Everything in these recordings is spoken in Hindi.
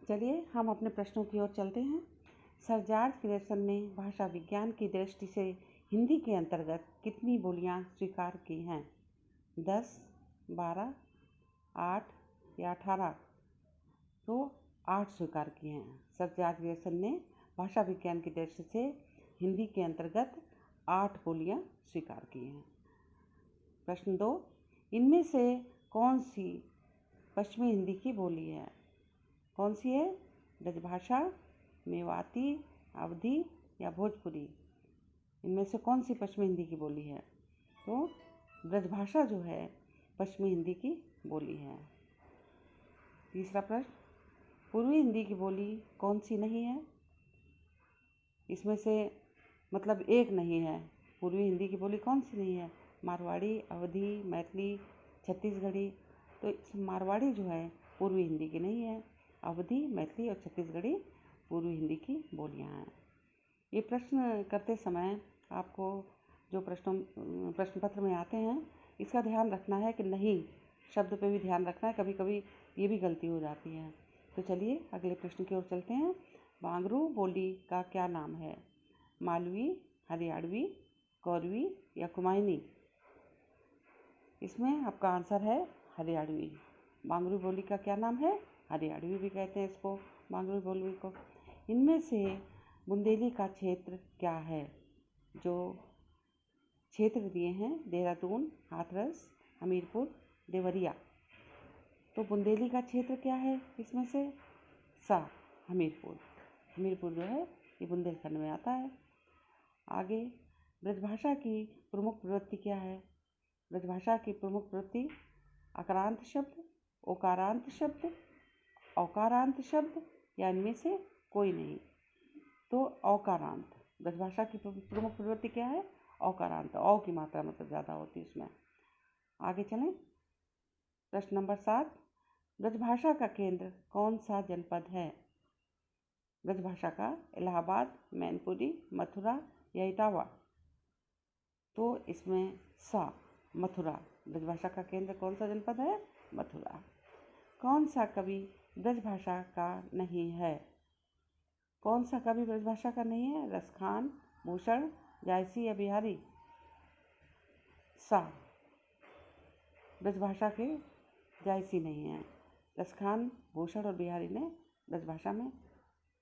चलिए हम अपने प्रश्नों की ओर चलते हैं। सर जॉर्ज ग्रेसन ने भाषा विज्ञान की दृष्टि से हिंदी के अंतर्गत कितनी बोलियां स्वीकार की हैं? 10, 12, 8 या 18? तो 8 स्वीकार किए हैं। सर जॉर्ज ग्रेसन ने भाषा विज्ञान की दृष्टि से हिंदी के अंतर्गत 8 बोलियां स्वीकार की हैं। प्रश्न 2, इनमें से कौन सी पश्चिमी हिंदी की बोली है? कौन सी है? ब्रजभाषा, मेवाती, अवधी या भोजपुरी? इनमें से कौन सी पश्चिमी हिंदी की बोली है? तो ब्रजभाषा जो है पश्चिमी हिंदी की बोली है। तीसरा प्रश्न, पूर्वी हिंदी की बोली कौन सी नहीं है? इसमें से मतलब एक नहीं है। पूर्वी हिंदी की बोली कौन सी नहीं है? मारवाड़ी, अवधी, मैथिली, छत्तीसगढ़ी। तो मारवाड़ी जो है पूर्वी हिंदी की नहीं है। अवधी, मैथिली और छत्तीसगढ़ी पूर्वी हिंदी की बोलियां हैं। ये प्रश्न करते समय आपको जो प्रश्न पत्र में आते हैं इसका ध्यान रखना है कि नहीं शब्द पे भी ध्यान रखना है, कभी कभी ये भी गलती हो जाती है। तो चलिए अगले प्रश्न की ओर चलते हैं। बांगरू बोली का क्या नाम है? मालवी, हरियाणवी, गौरवी या कुमायूनी? इसमें आपका आंसर है हरियाणवी। बांगरू बोली का क्या नाम है? हरियाणवी भी कहते हैं इसको, बांगरू बोली को। इनमें से बुंदेली का क्षेत्र क्या है? जो क्षेत्र दिए हैं देहरादून, हाथरस, हमीरपुर, देवरिया। तो बुंदेली का क्षेत्र क्या है इसमें से? सा, हमीरपुर। हमीरपुर जो है ये बुंदेलखंड में आता है। आगे, ब्रजभाषा की प्रमुख प्रवृत्ति क्या है? ब्रजभाषा की प्रमुख प्रवृत्ति अकारांत शब्द, ओकारांत शब्द, औकारांत शब्द या इनमें से कोई नहीं। तो औकारांत। ब्रजभाषा की प्रमुख प्रवृत्ति क्या है? औकारांत। औ की मात्रा मतलब ज़्यादा होती है उसमें। आगे चलें। प्रश्न नंबर 7, ब्रजभाषा का केंद्र कौन सा जनपद है? ब्रजभाषा का इलाहाबाद, मैनपुरी, मथुरा या इटावा? तो इसमें सा, मथुरा। ब्रजभाषा का केंद्र कौन सा जनपद है? मथुरा। कौन सा कवि ब्रजभाषा का नहीं है? कौन सा कवि ब्रजभाषा का नहीं है? रसखान, भूषण, जायसी या बिहारी? सा, ब्रजभाषा के जायसी नहीं है। रसखान, भूषण और बिहारी ने ब्रजभाषा में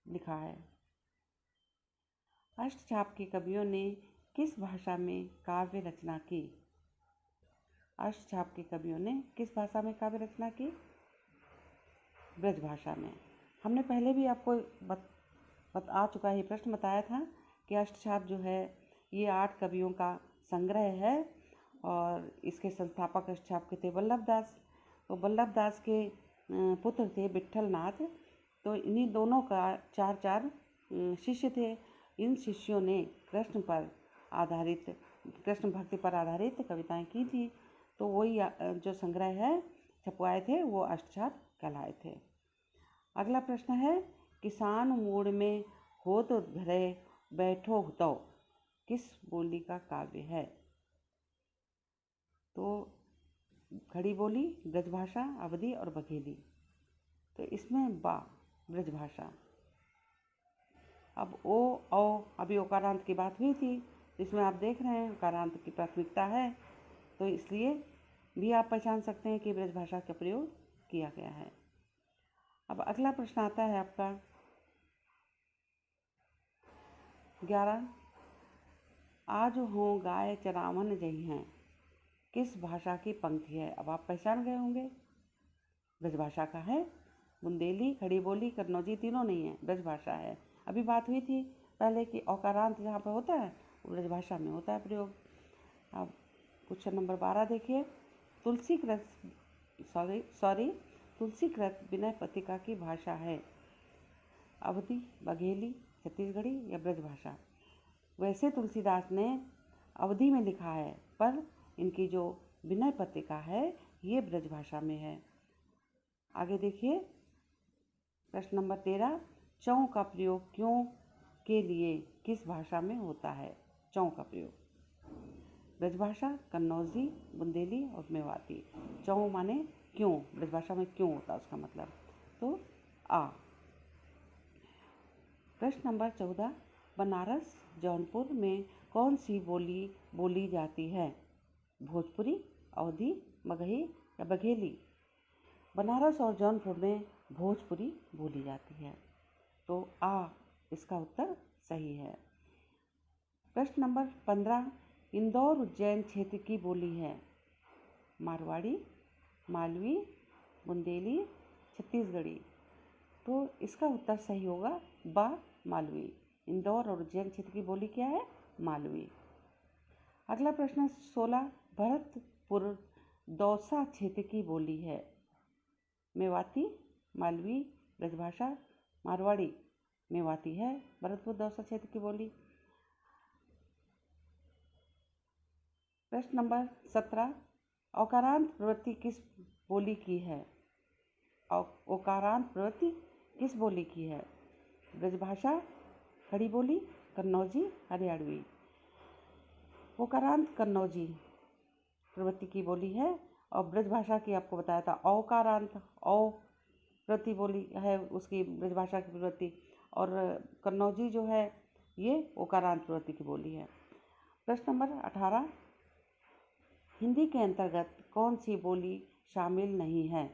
लिखा है। अष्टछाप के कवियों ने किस भाषा में काव्य रचना की? अष्टछाप के कवियों ने किस भाषा में काव्य रचना की? ब्रजभाषा में। हमने पहले भी आपको आ चुका है, प्रश्न बताया था कि अष्टछाप जो है ये 8 कवियों का संग्रह है और इसके संस्थापक अष्टछाप के थे वल्लभ दास। तो वल्लभ दास के पुत्र थे विट्ठल नाथ। तो इन्हीं दोनों का 4 शिष्य थे। इन शिष्यों ने कृष्ण भक्ति पर आधारित कविताएं की थी। तो वही जो संग्रह है छपवाए थे वो अष्टछाप कहलाए थे। अगला प्रश्न है, किसान मूड में हो तो घरे बैठो तो किस बोली का काव्य है? तो खड़ी बोली, ब्रजभाषा, अवधी और बघेली। तो इसमें बा, ब्रजभाषा। अब ओ औ अभी ओकारांत की बात हुई थी, इसमें आप देख रहे हैं ओकारांत की प्राथमिकता है, तो इसलिए भी आप पहचान सकते हैं कि ब्रजभाषा का प्रयोग किया गया है। अब अगला प्रश्न आता है आपका 11, आज हो गाय चरावन जई हैं किस भाषा की पंक्ति है? अब आप पहचान गए होंगे, ब्रजभाषा का है। बुंदेली, खड़ी बोली, कन्नौजी तीनों नहीं है, ब्रजभाषा है। अभी बात हुई थी पहले कि औकारांत जहाँ पर होता है वो ब्रजभाषा में होता है प्रयोग। अब क्वेश्चन नंबर 12 देखिए, तुलसीकृत विनय पत्रिका की भाषा है? अवधी, बघेली, छत्तीसगढ़ी या ब्रजभाषा? वैसे तुलसीदास ने अवधी में लिखा है, पर इनकी जो विनय पत्रिका है ये ब्रजभाषा में है। आगे देखिए प्रश्न नंबर 13, चौ का प्रयोग क्यों के लिए किस भाषा में होता है? चौ का प्रयोग ब्रजभाषा, कन्नौजी, बुंदेली और मेवाती। चौ माने क्यों, ब्रजभाषा में क्यों होता है उसका मतलब। तो आ, प्रश्न नंबर 14, बनारस जौनपुर में कौन सी बोली बोली जाती है? भोजपुरी, अवधी, मगही या बघेली? बनारस और जौनपुर में भोजपुरी बोली जाती है, तो इसका उत्तर सही है। प्रश्न नंबर 15, इंदौर उज्जैन क्षेत्र की बोली है? मारवाड़ी, मालवी, बुंदेली, छत्तीसगढ़ी? तो इसका उत्तर सही होगा मालवी। इंदौर और उज्जैन क्षेत्र की बोली क्या है? मालवी। अगला प्रश्न 16, भरतपुर दौसा क्षेत्र की बोली है? मेवाती, मालवी, ब्रजभाषा, मारवाड़ी? मेवाती है भरतपुर दौसा क्षेत्र की बोली। प्रश्न नंबर 17, औकारांत प्रवृत्ति किस बोली की है? औकारांत प्रवृत्ति किस बोली की है? ब्रजभाषा, खड़ी बोली, कन्नौजी, हरियाणवी? औकारांत कन्नौजी प्रवृत्ति की बोली है और ब्रजभाषा की आपको बताया था औकारांत प्रवृत्ति बोली है उसकी ब्रजभाषा की प्रवृत्ति, और कन्नौजी जो है ये औकारांत प्रवृत्ति की बोली है। प्रश्न नंबर 18, हिंदी के अंतर्गत कौन सी बोली शामिल नहीं है?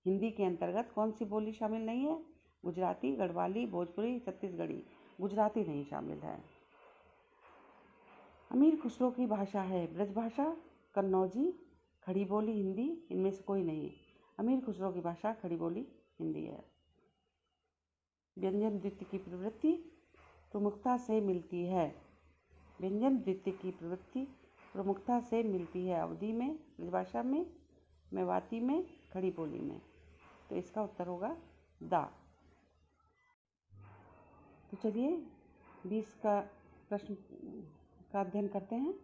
हिंदी के अंतर्गत कौन सी बोली शामिल नहीं है? गुजराती, गढ़वाली, भोजपुरी, छत्तीसगढ़ी? गुजराती नहीं शामिल है। अमीर खुसरो की भाषा है ब्रजभाषा, कन्नौजी, खड़ी बोली, हिंदी? इनमें से कोई नहीं। अमीर खुसरो की भाषा खड़ी बोली हिंदी है। व्यंजन वृत्ति की प्रवृत्ति प्रमुखता से मिलती है? व्यंजन वृत्ति की प्रवृत्ति प्रमुखता से मिलती है अवधी में, ब्रजभाषा में, मेवाती में, खड़ी बोली में? तो इसका उत्तर होगा दा। तो चलिए 20 का प्रश्न का अध्ययन करते हैं।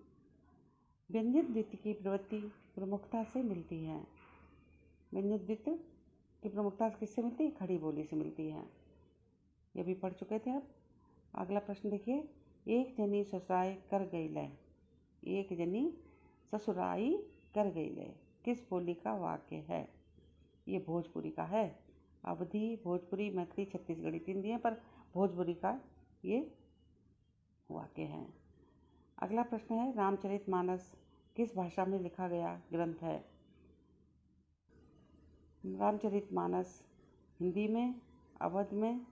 व्यंजन वृत्ति की प्रवृत्ति प्रमुखता से मिलती है। व्यंजन वृत्ति की प्रमुखता किससे मिलती है? खड़ी बोली से मिलती है। ये भी पढ़ चुके थे। अब अगला प्रश्न देखिए, एक जनी ससुराई कर गई ले। एक जनी ससुराई कर गई ले किस बोली का वाक्य है? ये भोजपुरी का है। अवधी, भोजपुरी, मैथिली, छत्तीसगढ़ी 3 दिए पर भोजपुरी का ये वाक्य है। अगला प्रश्न है, रामचरितमानस किस भाषा में लिखा गया ग्रंथ है? रामचरितमानस हिंदी में, अवध में,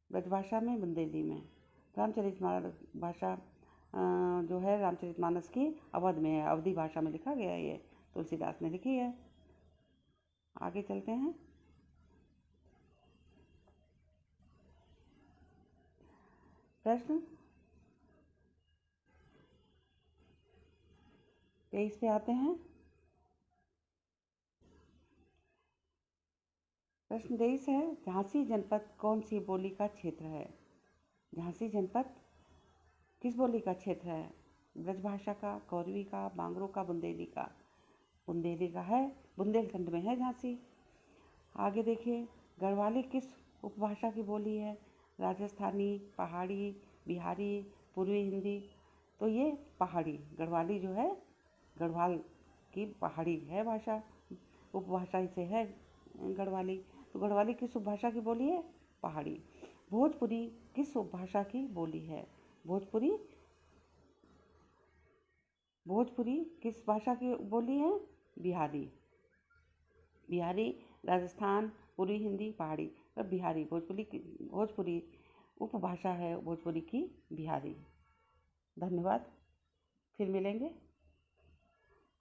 ब्रजभाषा में, बुंदेली में? रामचरितमानस भाषा जो है रामचरितमानस की अवध में है, अवधी भाषा में लिखा गया है। ये तुलसीदास ने लिखी है। आगे चलते हैं। प्रश्न 23 पे आते हैं। प्रश्न 23 है, झांसी जनपद कौन सी बोली का क्षेत्र है? झांसी जनपद किस बोली का क्षेत्र है? ब्रजभाषा का, कौरवी का, बांगरू का, बुंदेली का? बुंदेली का है, बुंदेलखंड में है झांसी। आगे देखिए, गढ़वाली किस उपभाषा की बोली है? राजस्थानी, पहाड़ी, बिहारी, पूर्वी हिंदी? तो ये पहाड़ी, गढ़वाली जो है गढ़वाल की पहाड़ी है भाषा, उपभाषा से है गढ़वाली। तो गढ़वाली किस उपभाषा की बोली है? पहाड़ी। भोजपुरी किस उपभाषा की बोली है? भोजपुरी किस भाषा की बोली है? बिहारी। बिहारी राजस्थान, पूर्वी हिंदी, पहाड़ी। पर बिहारी भोजपुरी उपभाषा है भोजपुरी की बिहारी। धन्यवाद, फिर मिलेंगे।